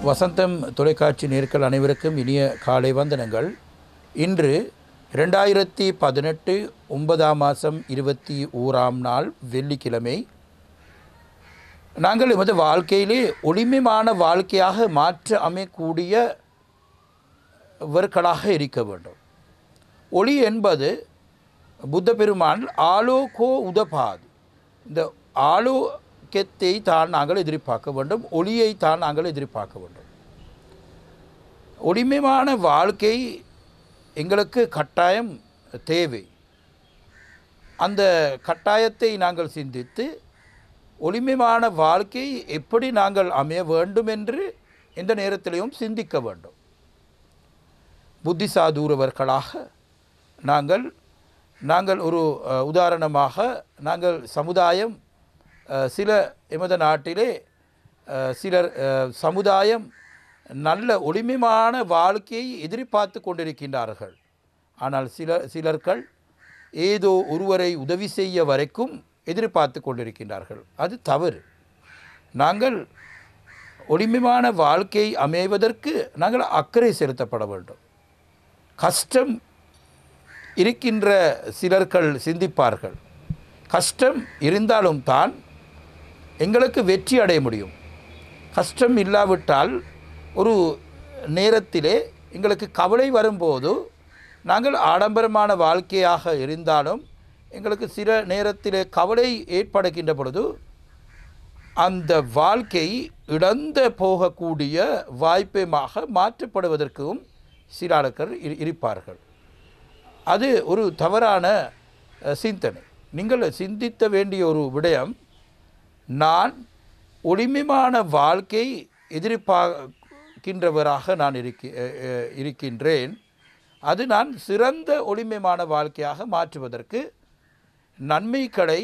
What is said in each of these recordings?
வசந்தம் தொலைக்காட்சி நேயர்கள் அனைவருக்கும் இனிய காலை வந்தனங்கள். இன்று 2018 9ஆம் மாதம் 21ஆம் நாள் வெள்ளிக்கிழமை. நாங்கள் எமது வாழ்க்கையிலே ஒளிமையான வாழ்க்கையாக மாற்ற அமையக்கூடியவர்களாக இருக்க வேண்டும். ஒளி என்பது புத்த பெருமான் ஆலோகோ உதபாது, இந்த ஆலோகத்தை தான் நாங்கள் எதிர்பார்க்க வேண்டும், ஒளியை தான் நாங்கள் எதிர்பார்க்க வேண்டும். ஒளிமையான வாழ்க்கை எங்களுக்கு கட்டாயம் தேவை. அந்த கட்டாயத்தை நாங்கள் சிந்தித்து ஒளிமையான வாழ்க்கை எப்படி நாங்கள் அமைய வேண்டும் என்று எந்த நேரத்திலையும் சிந்திக்க வேண்டும். புத்திசாதூரவர்களாக நாங்கள் ஒரு உதாரணமாக நாங்கள் சமுதாயம் சில எமது நாட்டிலே சிலர் சமுதாயம் நல்ல ஒளிமையான வாழ்க்கையை எதிர்பார்த்து கொண்டிருக்கின்றார்கள். ஆனால் சிலர்கள் ஏதோ ஒருவரை உதவி செய்ய வரைக்கும் எதிர்பார்த்து கொண்டிருக்கின்றார்கள். அது தவறு. நாங்கள் ஒளிமையான வாழ்க்கை அமைவதற்கு நாங்கள் அக்கறை செலுத்தப்பட வேண்டும். கஷ்டம் இருக்கின்ற சிலர்கள் சிந்திப்பார்கள், கஷ்டம் இருந்தாலும் தான் எங்களுக்கு வெற்றி அடைய முடியும். கஷ்டம் இல்லாவிட்டால் ஒரு நேரத்திலே எங்களுக்கு கவலை வரும்போது நாங்கள் ஆடம்பரமான வாழ்க்கையாக இருந்தாலும் எங்களுக்கு சில நேரத்திலே கவலை ஏற்படுகின்ற பொழுது அந்த வாழ்க்கை இழந்து போகக்கூடிய வாய்ப்பமாக மாற்றப்படுவதற்கும் சிலர்கள் இருப்பார்கள். அது ஒரு தவறான சிந்தனை. நீங்கள் சிந்தித்த வேண்டிய ஒரு விடயம், நான் ஒளிமையான வாழ்க்கை எதிர்பார்க்கின்றவராக நான் இருக்கின்றேன். அது நான் சிறந்த ஒளிமையான வாழ்க்கையாக மாற்றுவதற்கு நன்மைகளை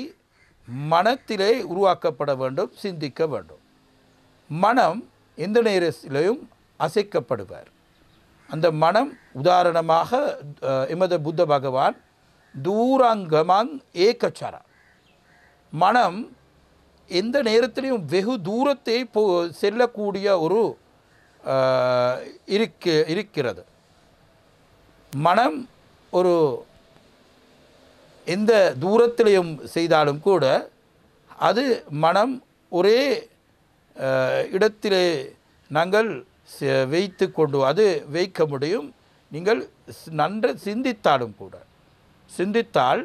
மனத்திலே உருவாக்கப்பட வேண்டும், சிந்திக்க வேண்டும். மனம் எந்த நேரத்திலையும் அசைக்கப்படுவார். அந்த மனம் உதாரணமாக எமது புத்த பகவான் தூரங்கமங் ஏகச்சர, மனம் எந்த நேரத்திலையும் வெகு தூரத்தை செல்லக்கூடிய ஒரு இருக்கிறது. மனம் ஒரு எந்த தூரத்திலையும் செய்தாலும் கூட அது மனம் ஒரே இடத்திலே நாங்கள் வைத்து கொண்டு அது வைக்க முடியும். நீங்கள் நன்று சிந்தித்தாலும் கூட, சிந்தித்தால்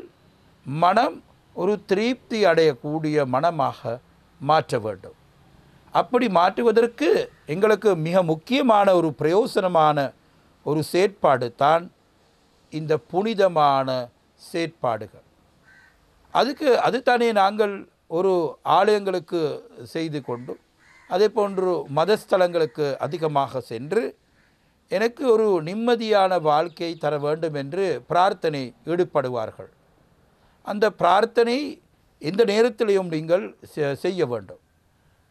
மனம் ஒரு திருப்தி அடையக்கூடிய மனமாக மாற்ற வேண்டும். அப்படி மாற்றுவதற்கு எங்களுக்கு மிக முக்கியமான ஒரு பிரயோசனமான ஒரு செயற்பாடு தான் இந்த புனிதமான செயற்பாடுகள். அதுதானே நாங்கள் ஒரு ஆலயங்களுக்கு செய்து கொண்டு அதே போன்று மதஸ்தலங்களுக்கு அதிகமாக சென்று எனக்கு ஒரு நிம்மதியான வாழ்க்கை தர வேண்டும் என்று பிரார்த்தனை ஈடுபடுவார்கள். அந்த பிரார்த்தனை எந்த நேரத்திலையும் நீங்கள் செய்ய வேண்டும்.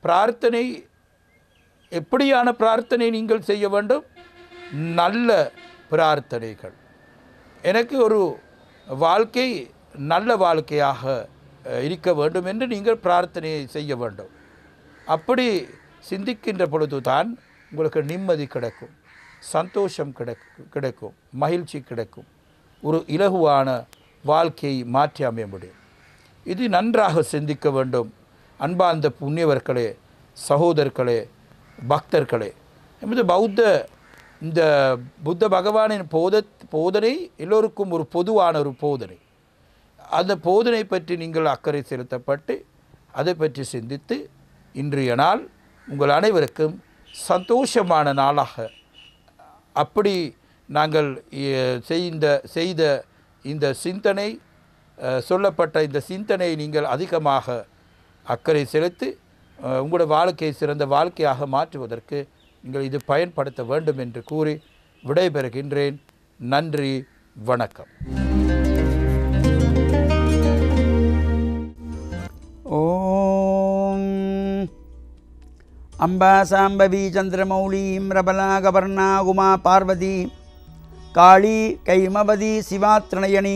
பிரார்த்தனை எப்படியான பிரார்த்தனை நீங்கள் செய்ய வேண்டும்? நல்ல பிரார்த்தனைகள். எனக்கு ஒரு வாழ்க்கை நல்ல வாழ்க்கையாக இருக்க வேண்டும் என்று நீங்கள் பிரார்த்தனையை செய்ய வேண்டும். அப்படி சிந்திக்கின்ற பொழுது தான் உங்களுக்கு நிம்மதி கிடைக்கும், சந்தோஷம் கிடைக்கும், மகிழ்ச்சி கிடைக்கும், ஒரு இலகுவான வாழ்க்கையை மாற்றி அமைய முடியும். இது நன்றாக சிந்திக்க வேண்டும். அன்பார்ந்த புண்ணியவர்களே, சகோதரர்களே, பக்தர்களே, எமது இந்த புத்த பகவானின் போதனை எல்லோருக்கும் ஒரு பொதுவான ஒரு போதனை. அந்த போதனை பற்றி நீங்கள் அக்கறை செலுத்தப்பட்டு அதை பற்றி சிந்தித்து இன்றைய நாள் உங்கள் அனைவருக்கும் சந்தோஷமான நாளாக, அப்படி நாங்கள் செய்த இந்த சிந்தனை, சொல்லப்பட்ட இந்த சிந்தனை நீங்கள் அதிகமாக அக்கறை செலுத்தி உங்களோட வாழ்க்கையை சிறந்த வாழ்க்கையாக மாற்றுவதற்கு நீங்கள் இது பயன்படுத்த வேண்டும் என்று கூறி விடைபெறுகின்றேன். நன்றி, வணக்கம். ஓம் அம்பா சாம்பவி சந்திரமௌலீம் ரபலா கவர்ணா உமா பார்வதி காளி கைமவதி சிவாத்ரணயணி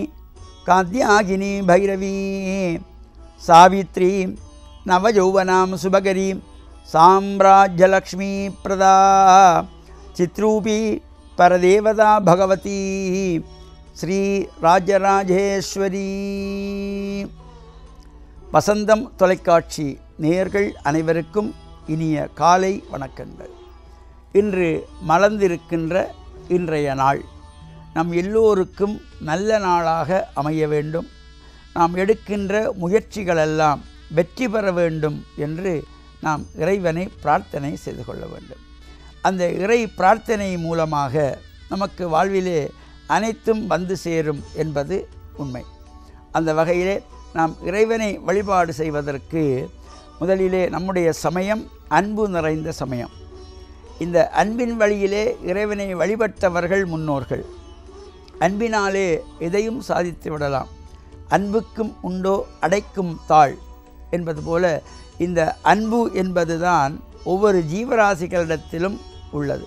காத்யாகினி பைரவி சாவித்ரி நவயௌவனாம் சுபகரி சாம்ராஜ்யலக்ஷ்மீ பிரதா சித்ரூபி பரதேவதா பகவதி ஸ்ரீ ராஜராஜேஸ்வரி. வசந்தம் தொலைக்காட்சி நேயர்கள் அனைவருக்கும் இனிய காலை வணக்கங்கள். இன்று மலர்ந்திருக்கின்ற இன்றைய நாள் நம் எல்லோருக்கும் நல்ல நாளாக அமைய வேண்டும். நாம் எடுக்கின்ற முயற்சிகளெல்லாம் வெற்றி பெற வேண்டும் என்று நாம் இறைவனை பிரார்த்தனை செய்து கொள்ள வேண்டும். அந்த இறை பிரார்த்தனை மூலமாக நமக்கு வாழ்விலே அனைத்தும் வந்து சேரும் என்பது உண்மை. அந்த வகையிலே நாம் இறைவனை வழிபாடு செய்வதற்கு முதலிலே நம்முடைய சமயம் அன்பு நிறைந்த சமயம். இந்த அன்பின் வழியிலே இறைவனை வழிபட்டவர்கள் முன்னோர்கள். அன்பினாலே எதையும் சாதித்து விடலாம். அன்புக்கும் உண்டோ அடைக்கும் தாழ் என்பது போல இந்த அன்பு என்பதுதான் ஒவ்வொரு ஜீவராசிகளிடத்திலும் உள்ளது.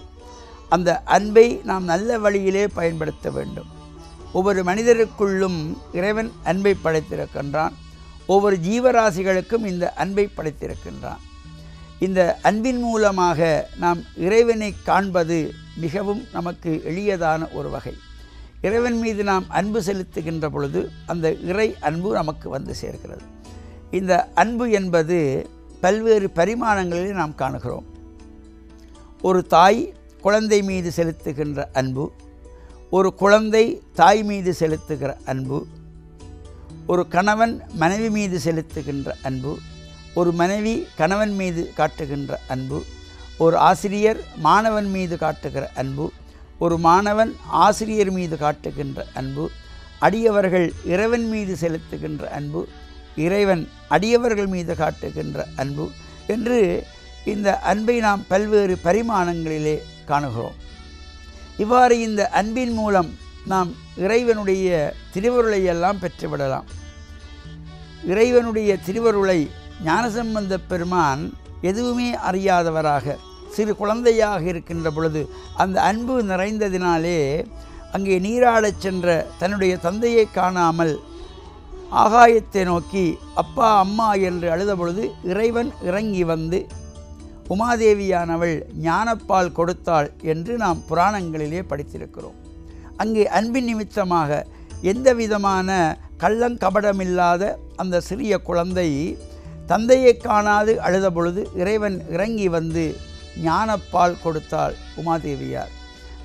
அந்த அன்பை நாம் நல்ல வழியிலே பயன்படுத்த வேண்டும். ஒவ்வொரு மனிதருக்குள்ளும் இறைவன் அன்பை படைத்திருக்கின்றான். ஒவ்வொரு ஜீவராசிகளுக்கும் இந்த அன்பை படைத்திருக்கின்றான். இந்த அன்பின் மூலமாக நாம் இறைவனை காண்பது மிகவும் நமக்கு எளியதான ஒரு வகை. இறைவன் மீது நாம் அன்பு செலுத்துகின்ற பொழுது அந்த இறை அன்பு நமக்கு வந்து சேர்க்கிறது. இந்த அன்பு என்பது பல்வேறு பரிமாணங்களில் நாம் காணுகிறோம். ஒரு தாய் குழந்தை மீது செலுத்துகின்ற அன்பு, ஒரு குழந்தை தாய் மீது செலுத்துகிற அன்பு, ஒரு கணவன் மனைவி மீது செலுத்துகின்ற அன்பு, ஒரு மனைவி கணவன் மீது காட்டுகின்ற அன்பு, ஒரு ஆசிரியர் மாணவன் மீது காட்டுகிற அன்பு, ஒரு மாணவன் ஆசிரியர் மீது காட்டுகின்ற அன்பு, அடியவர்கள் இறைவன் மீது செலுத்துகின்ற அன்பு, இறைவன் அடியவர்கள் மீது காட்டுகின்ற அன்பு என்று இந்த அன்பை நாம் பல்வேறு பரிமாணங்களிலே காணுகிறோம். இவ்வாறு இந்த அன்பின் மூலம் நாம் இறைவனுடைய திருவருளை எல்லாம் பெற்றுவிடலாம். இறைவனுடைய திருவருளை ஞானசம்பந்த பெருமான் எதுவுமே அறியாதவராக சிறு குழந்தையாக இருக்கின்ற பொழுது அந்த அன்பு நிறைந்ததினாலே அங்கே நீராடச் சென்ற தன்னுடைய தந்தையை காணாமல் ஆகாயத்தை நோக்கி அப்பா அம்மா என்று அழுத பொழுது இறைவன் இறங்கி வந்து உமாதேவியானவள் ஞானப்பால் கொடுத்தாள் என்று நாம் புராணங்களிலே படித்திருக்கிறோம். அங்கே அன்பின் நிமித்தமாக எந்த விதமான கள்ளங்கபடமில்லாத அந்த சிறிய குழந்தை தந்தையை காணாது அழுத பொழுது இறைவன் இறங்கி வந்து ஞானப்பால் கொடுத்தாள் உமாதேவியார்.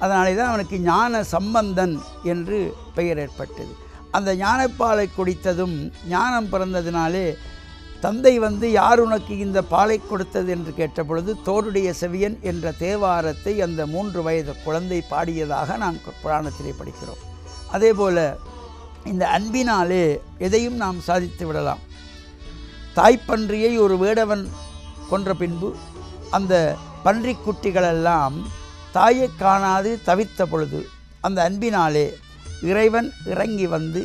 அதனாலே தான் அவனுக்கு ஞான சம்பந்தன் என்று பெயர் ஏற்பட்டது. அந்த ஞானப்பாலை குடித்ததும் ஞானம் பிறந்ததினாலே தந்தை வந்து யார் உனக்கு இந்த பாலை கொடுத்தது என்று கேட்டபொழுது தோருடைய செவியன் என்ற தேவாரத்தை அந்த 3 வயது குழந்தை பாடியதாக நாம் புராணத்திலே படிக்கிறோம். அதே போல் இந்த அன்பினாலே எதையும் நாம் சாதித்து விடலாம். தாய்ப்பன்றியை ஒரு வேடவன் கொன்ற பின்பு அந்த பன்றிக்குட்டிகளெல்லாம் தாயை காணாது தவித்த பொழுது அந்த அன்பினாலே இறைவன் இறங்கி வந்து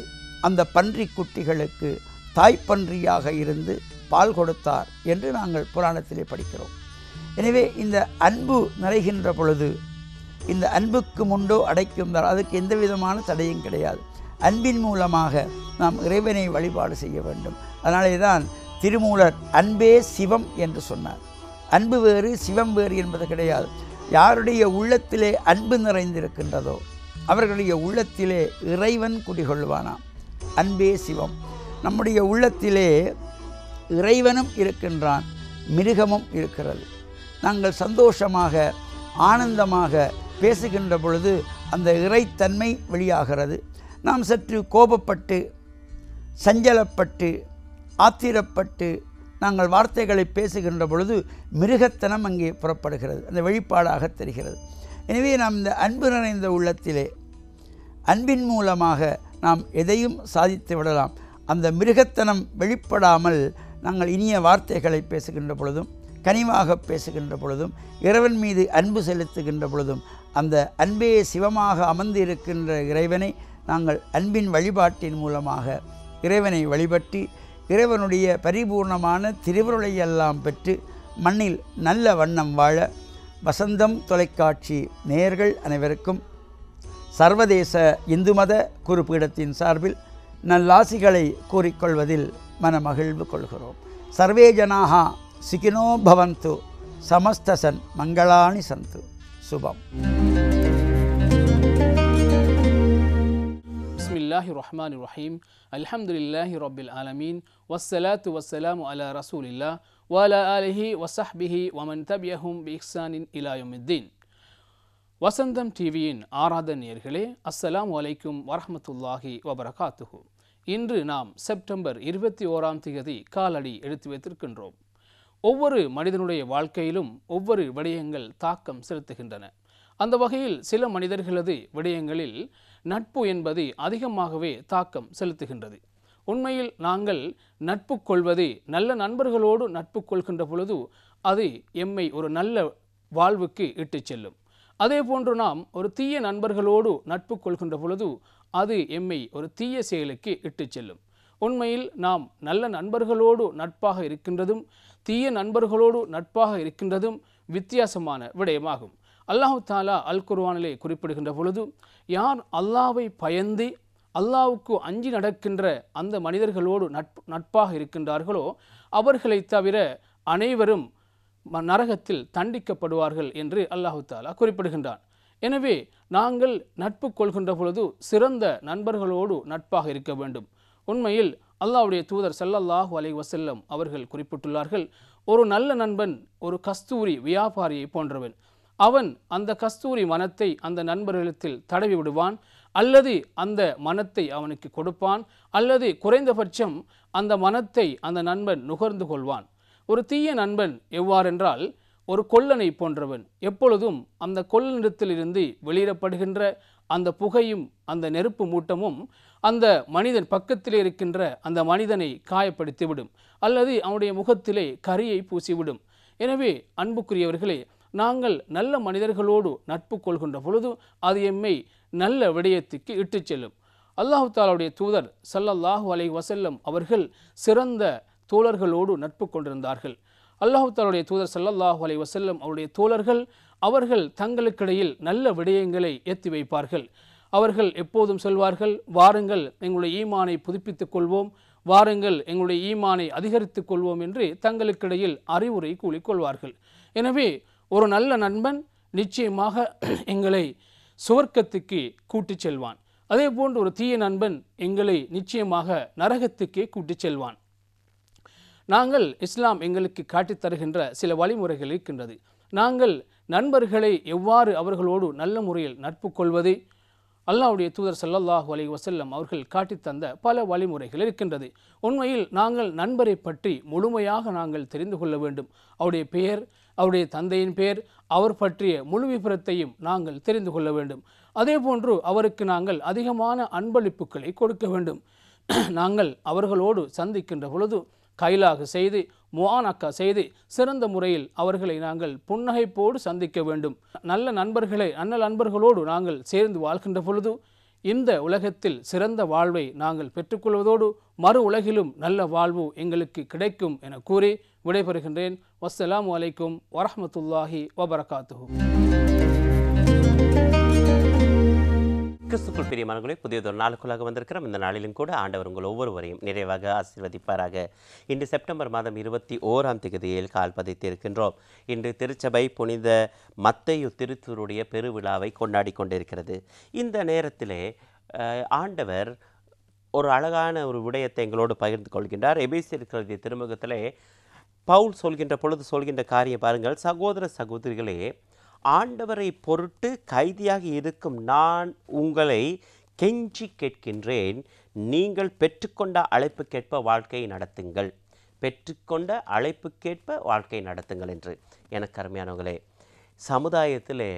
அந்த பன்றிக்குட்டிகளுக்கு தாய்ப்பன்றியாக இருந்து பால் கொடுத்தார் என்று நாங்கள் புராணத்திலே படிக்கிறோம். எனவே இந்த அன்பு நிறைகின்ற பொழுது இந்த அன்புக்கு முண்டோ அடைக்கும் அதுக்கு எந்த விதமான தடையும் கிடையாது. அன்பின் மூலமாக நாம் இறைவனை வழிபாடு செய்ய வேண்டும். அதனாலே தான் திருமூலர் அன்பே சிவம் என்று சொன்னார். அன்பு வேறு சிவம் வேறு என்பது கிடையாது. யாருடைய உள்ளத்திலே அன்பு நிறைந்திருக்கின்றதோ அவர்களுடைய உள்ளத்திலே இறைவன் குடிகொள்வானாம். அன்பே சிவம். நம்முடைய உள்ளத்திலே இறைவனும் இருக்கின்றான், மிருகமும் இருக்கிறது. நாங்கள் சந்தோஷமாக ஆனந்தமாக பேசுகின்ற பொழுது அந்த இறைத்தன்மை வெளியாகிறது. நாம் சற்று கோபப்பட்டு சஞ்சலப்பட்டு ஆத்திரப்பட்டு நாங்கள் வார்த்தைகளை பேசுகின்ற பொழுது மிருகத்தனம் அங்கே புறப்படுகிறது, அந்த வெளிப்பாடாக தெரிகிறது. எனவே நாம் இந்த அன்பு நிறைந்த உள்ளத்திலே அன்பின் மூலமாக நாம் எதையும் சாதித்து விடலாம். அந்த மிருகத்தனம் வெளிப்படாமல் நாங்கள் இனிய வார்த்தைகளை பேசுகின்ற பொழுதும் கனிவாக பேசுகின்ற பொழுதும் இறைவன் மீது அன்பு செலுத்துகின்ற பொழுதும் அந்த அன்பே சிவமாக அமர்ந்து இருக்கின்ற இறைவனை நாங்கள் அன்பின் வழிபாட்டின் மூலமாக இறைவனை வழிபட்டு இறைவனுடைய பரிபூர்ணமான திருவருளையெல்லாம் பெற்று மண்ணில் நல்ல வண்ணம் வாழ வசந்தம் தொலைக்காட்சி நேயர்கள் அனைவருக்கும் சர்வதேச இந்து மத குருபீடத்தின் சார்பில் நல்லாசிகளை கூறிக்கொள்வதில் மனமகிழ்வு கொள்கிறோம். சர்வே ஜனாஹா சுகினோ பவந்து. சமஸ்தசன் மங்களானி சந்து. சுபம். பிஸ்மில்லாஹிர் ரஹ்மானிர் ரஹீம். அல்ஹம்துலில்லாஹி ரப்பில் ஆலமீன். வஸ்ஸலாத்து வஸ்ஸலாமு அலா ரசூலில்லாஹ் வ அலா ஆலிஹி வ ஸஹ்பிஹி வ மன் தபியஹும் பி இஹ்சானின் இலா யௌமித்தீன். வசந்தம் டிவியின் ஆராதனை நேயர்களே, அஸ்ஸலாமு அலைக்கும் வரஹ்மத்துல்லாஹி வபரகாத்துஹு. இன்று நாம் செப்டம்பர் 21ஆம் தேதி காலடி எடுத்து வைத்திருக்கின்றோம். ஒவ்வொரு மனிதனுடைய வாழ்க்கையிலும் ஒவ்வொரு விடயங்கள் தாக்கம் செலுத்துகின்றன. அந்த வகையில் சில மனிதர்களது விடயங்களில் நட்பு என்பது அதிகமாகவே தாக்கம் செலுத்துகின்றது. உண்மையில் நாங்கள் நட்பு கொள்வது, நல்ல நண்பர்களோடு நட்பு கொள்கின்ற பொழுது அது எம்மை ஒரு நல்ல வாழ்வுக்கு இட்டு செல்லும். அதே போன்று நாம் ஒரு தீய நண்பர்களோடு நட்பு கொள்கின்ற பொழுது அது எம்மை ஒரு தீய செயலுக்கு இட்டு செல்லும். உண்மையில் நாம் நல்ல நண்பர்களோடு நட்பாக இருக்கின்றதும் தீய நண்பர்களோடு நட்பாக இருக்கின்றதும் வித்தியாசமான விடயமாகும். அல்லாஹு தாலா அல் குர்ஆனிலே குறிப்பிடுகின்ற பொழுது, யார் அல்லாஹ்வை பயந்து அல்லாஹ்வுக்கு அஞ்சி நடக்கின்ற அந்த மனிதர்களோடு நட்பாக இருக்கின்றார்களோ அவர்களை தவிர அனைவரும் நரகத்தில் தண்டிக்கப்படுவார்கள் என்று அல்லாஹு தாலா குறிப்பிடுகின்றான். எனவே நாங்கள் நட்பு கொள்கின்ற பொழுது சிறந்த நண்பர்களோடு நட்பாக இருக்க வேண்டும். உண்மையில் அல்லாஹ்வுடைய தூதர் ஸல்லல்லாஹு அலைஹி வஸல்லம் அவர்கள் குறிப்பிட்டுள்ளார்கள், ஒரு நல்ல நண்பன் ஒரு கஸ்தூரி வியாபாரியை போன்றவன். அவன் அந்த கஸ்தூரி மனத்தை அந்த நண்பர்களிடத்தில் தடவி விடுவான், அல்லது அந்த மனத்தை அவனுக்கு கொடுப்பான், அல்லது குறைந்தபட்சம் அந்த மனத்தை அந்த நண்பன் நுகர்ந்து கொள்வான். ஒரு தீய நண்பன் எவ்வாறென்றால் ஒரு கொல்லனை போன்றவன். எப்பொழுதும் அந்த கொல்லனிடத்திலிருந்து வெளியிடப்படுகின்ற அந்த புகையும் அந்த நெருப்பு மூட்டமும் அந்த மனிதன் பக்கத்திலே இருக்கின்ற அந்த மனிதனை காயப்படுத்திவிடும், அல்லது அவனுடைய முகத்திலே கரியை பூசிவிடும். எனவே அன்புக்குரியவர்களே, நாங்கள் நல்ல மனிதர்களோடு நட்பு கொள்கின்ற பொழுது அது எம்மை நல்ல விடயத்துக்கு இட்டு செல்லும். அல்லாஹு தாலாவுடைய தூதர் ஸல்லல்லாஹு அலைஹி வஸல்லம் அவர்கள் சிறந்த தோழர்களோடு நட்பு கொண்டிருந்தார்கள். அல்லாஹு தாலாவுடைய தூதர் ஸல்லல்லாஹு அலைஹி வஸல்லம் அவருடைய தோழர்கள் அவர்கள் தங்களுக்கிடையில் நல்ல விடயங்களை ஏற்றி வைப்பார்கள். அவர்கள் எப்போதும் சொல்வார்கள், வாருங்கள் எங்களுடைய ஈமானை புதுப்பித்துக் கொள்வோம், வாருங்கள் எங்களுடைய ஈமானை அதிகரித்துக் கொள்வோம் என்று தங்களுக்கிடையில் அறிவுரை கூறிக்கொள்வார்கள். எனவே ஒரு நல்ல நண்பன் நிச்சயமாக எங்களை சுவர்க்கத்துக்கு கூட்டிச் செல்வான். அதே போன்று ஒரு தீய நண்பன் எங்களை நிச்சயமாக நரகத்துக்கே கூட்டிச் செல்வான். நாங்கள் இஸ்லாம் எங்களுக்கு காட்டித் தருகின்ற சில வழிமுறைகள் இருக்கின்றது. நாங்கள் நண்பர்களை எவ்வாறு அவர்களோடு நல்ல முறையில் நட்பு கொள்வது, அல்லாஹ்வுடைய தூதர் ஸல்லல்லாஹு அலைஹி வஸல்லம் அவர்கள் காட்டித் தந்த பல வழிமுறைகள் இருக்கின்றது. உண்மையில் நாங்கள் நண்பரை பற்றி முழுமையாக நாங்கள் தெரிந்து கொள்ள வேண்டும். அவருடைய பெயர், அவருடைய தந்தையின் பெயர், அவர் பற்றிய முழு விபரத்தையும் நாங்கள் தெரிந்து கொள்ள வேண்டும். அதே போன்று அவருக்கு நாங்கள் அதிகமான அன்பளிப்புகளை கொடுக்க வேண்டும். நாங்கள் அவர்களோடு சந்திக்கின்ற பொழுது கைலாக செய்து முஆனக்கா செய்து சிறந்த முறையில் அவர்களை நாங்கள் புன்னகைப்போடு சந்திக்க வேண்டும். நல்ல நண்பர்களோடு நாங்கள் சேர்ந்து வாழ்கின்ற பொழுது இந்த உலகத்தில் சிறந்த வாழ்வை நாங்கள் பெற்றுக்கொள்வதோடு மறு உலகிலும் நல்ல வாழ்வு எங்களுக்கு கிடைக்கும் என கூறி விடைபெறுகின்றேன். வஸ்ஸலாமு அலைக்கும் வரஹ்மத்துல்லாஹி வபரகாத்துஹு. கிறிஸ்துக்குள் பிரியமானவர்களே, புதியதொரு நாளுக்குள்ளாக வந்திருக்கிறோம். இந்த நாளிலும் கூட ஆண்டவர் உங்கள் ஒவ்வொருவரையும் நிறைவாக ஆசீர்வதிப்பாராக. இன்று செப்டம்பர் மாதம் 21ஆம் தேதியில் கால் பதித்திருக்கின்றோம். இன்று திருச்சபை புனித மத்தேயு திருத்தூருடைய பெருவிழாவை கொண்டாடி கொண்டிருக்கிறது. இந்த நேரத்திலே ஆண்டவர் ஒரு அழகான ஒரு விடயத்தை எங்களோடு பகிர்ந்து கொள்கின்றார். எபேசியர் திருமுகத்திலே பவுல் சொல்கின்ற காரியம் பாருங்கள். சகோதர சகோதரிகளே, ஆண்டவரை பொருட்டு கைதியாக இருக்கும் நான் உங்களை கெஞ்சி கேட்கின்றேன், நீங்கள் பெற்றுக்கொண்ட அழைப்புக்கேற்ப வாழ்க்கையை நடத்துங்கள், பெற்றுக்கொண்ட அழைப்புக்கேற்ப வாழ்க்கை நடத்துங்கள் என்று. எனக்கு அருமையானவங்களே, சமுதாயத்திலே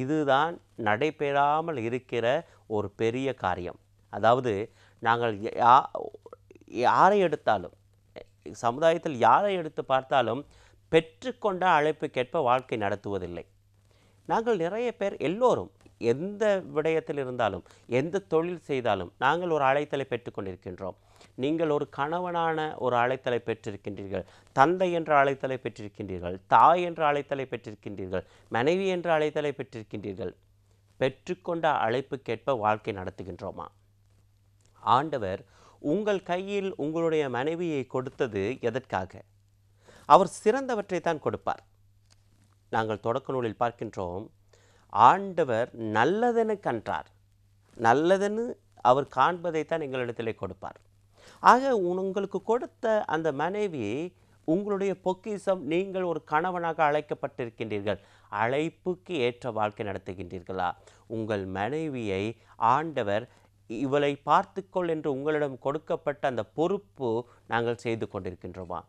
இதுதான் நடைபெறாமல் இருக்கிற ஒரு பெரிய காரியம். அதாவது நாங்கள் யாரை எடுத்தாலும், சமுதாயத்தில் யாரை எடுத்து பார்த்தாலும் பெற்றுக்கொண்ட அழைப்புக்கேற்ப வாழ்க்கை நடத்துவதில்லை. நாங்கள் நிறைய பேர் எல்லோரும் எந்த விடயத்தில் இருந்தாலும் எந்த தொழில் செய்தாலும் நாங்கள் ஒரு அழைத்தலை பெற்றுக்கொண்டிருக்கின்றோம். நீங்கள் ஒரு கணவனான ஒரு அழைத்தலை பெற்றிருக்கின்றீர்கள், தந்தை என்ற அழைத்தலை பெற்றிருக்கின்றீர்கள், தாய் என்ற அழைத்தலை பெற்றிருக்கின்றீர்கள், மனைவி என்ற அழைத்தலை பெற்றிருக்கின்றீர்கள். பெற்றுக்கொண்ட அழைப்புக்கேற்ப வாழ்க்கை நடத்துகின்றோமா? ஆண்டவர் உங்கள் கையில் உங்களுடைய மனைவியை கொடுத்தது எதற்காக? அவர் சிறந்தவற்றை தான் கொடுப்பார். நாங்கள் தொடக்க நூலில் பார்க்கின்றோம், ஆண்டவர் நல்லதென கண்டார், நல்லதென்னு அவர் காண்பதைத்தான் எங்களிடத்திலே கொடுப்பார். ஆக உங்களுக்கு கொடுத்த அந்த மனைவி உங்களுடைய பொக்கிஷம். நீங்கள் ஒரு கணவனாக அழைக்கப்பட்டிருக்கின்றீர்கள், அழைப்புக்கு ஏற்ற வாழ்க்கை நடத்துகின்றீர்களா? உங்கள் மனைவியை ஆண்டவர் இவளை பார்த்துக்கொள் என்று உங்களிடம் கொடுக்கப்பட்ட அந்த பொறுப்பு நாங்கள் செய்து கொண்டிருக்கின்றோமா?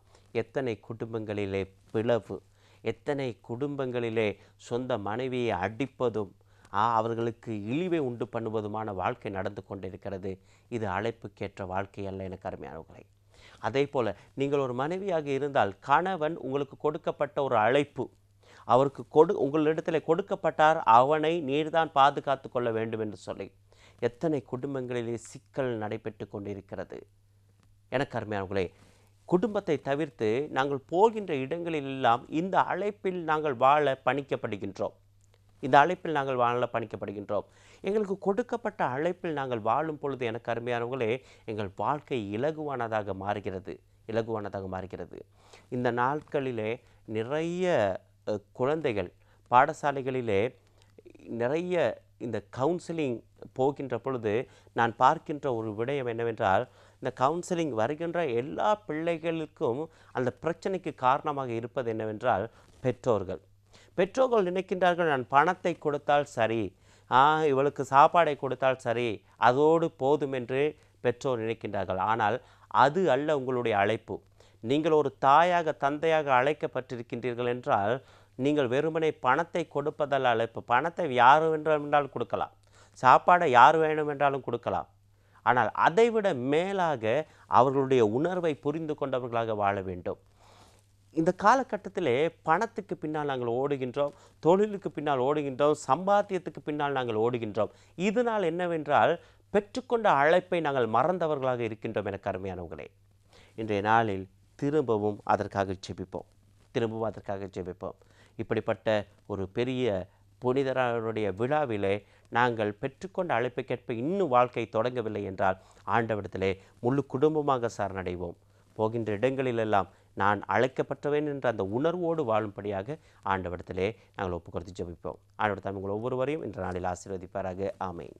எத்தனை குடும்பங்களிலே பிளவு, எத்தனை குடும்பங்களிலே சொந்த மனைவியை அடிப்பதும் அவர்களுக்கு இழிவை உண்டு பண்ணுவதுமான வாழ்க்கை நடந்து கொண்டிருக்கிறது. இது அழைப்புக்கேற்ற வாழ்க்கை அல்ல எனக்கு அருமையானவர்களே. அதே போல் நீங்கள் ஒரு மனைவியாக இருந்தால் கணவன் உங்களுக்கு கொடுக்கப்பட்ட ஒரு அழைப்பு, அவருக்கு உங்களிடத்தில் கொடுக்கப்பட்டார், அவனை நீர்தான் பாதுகாத்து கொள்ள வேண்டும் என்று சொல்லி எத்தனை குடும்பங்களிலே சிக்கல் நடைபெற்று கொண்டிருக்கிறது. எனக்கு அருமையானவர்களே, குடும்பத்தை தவிர்த்து நாங்கள் போகின்ற இடங்களிலெல்லாம் இந்த அழைப்பில் நாங்கள் வாழ பணிக்கப்படுகின்றோம். இந்த அழைப்பில் நாங்கள் வாழ பணிக்கப்படுகின்றோம். எங்களுக்கு கொடுக்கப்பட்ட அழைப்பில் நாங்கள் வாழும் பொழுது எனக்கு அருமையானவர்களே, எங்கள் வாழ்க்கை இலகுவானதாக மாறுகிறது. இந்த நாட்களிலே நிறைய குழந்தைகள் பாடசாலைகளிலே நிறைய இந்த கவுன்சிலிங் போகின்ற பொழுது நான் பார்க்கின்ற ஒரு விடயம் என்னவென்றால், இந்த கவுன்சிலிங் வருகின்ற எல்லா பிள்ளைகளுக்கும் அந்த பிரச்சனைக்கு காரணமாக இருப்பது என்னவென்றால் பெற்றோர்கள் நினைக்கின்றார்கள், நான் பணத்தை கொடுத்தால் சரி, இவளுக்கு சாப்பாடை கொடுத்தால் சரி, அதோடு போதும் என்று பெற்றோர் நினைக்கின்றார்கள். ஆனால் அது அல்ல உங்களுடைய அழைப்பு. நீங்கள் ஒரு தாயாக தந்தையாக அழைக்கப்பட்டிருக்கின்றீர்கள் என்றால் நீங்கள் வெறுமனை பணத்தை கொடுப்பதல்ல அழைப்பு. பணத்தை யார் வேண்டுமென்றாலும் கொடுக்கலாம், சாப்பாடை யார் வேண்டுமென்றாலும் கொடுக்கலாம். ஆனால் அதைவிட மேலாக அவர்களுடைய உணர்வை புரிந்து கொண்டவர்களாக வாழ வேண்டும். இந்த காலகட்டத்திலே பணத்துக்கு பின்னால் நாங்கள் ஓடுகின்றோம், தொழிலுக்கு பின்னால் ஓடுகின்றோம், சம்பாத்தியத்துக்கு பின்னால் நாங்கள் ஓடுகின்றோம். இதனால் என்னவென்றால் பெற்றுக்கொண்ட அழைப்பை நாங்கள் மறந்தவர்களாக இருக்கின்றோம். எனக்கு அருமையானவர்களே, இன்றைய நாளில் திரும்பவும் அதற்காக ஜெபிப்போம். இப்படிப்பட்ட ஒரு பெரிய புனிதருடைய விழாவிலே நாங்கள் பெற்றுக்கொண்ட அழைப்புக்கேற்ப இன்னும் வாழ்க்கை தொடங்கவில்லை என்றால் ஆண்டவரிடத்திலே முழு குடும்பமாக சரணடைவோம். போகின்ற இடங்களிலெல்லாம் நான் அழைக்கப்பட்டவேன் என்ற அந்த உணர்வோடு வாழும்படியாக ஆண்டவரிடத்திலே நாங்கள் ஒப்புக்கொடுத்து ஜெபிப்போம். ஆண்டவர் தாம் உங்கள் ஒவ்வொருவரையும் இன்ற நாளில் ஆசீர்வதிப்பாராக. ஆமென்.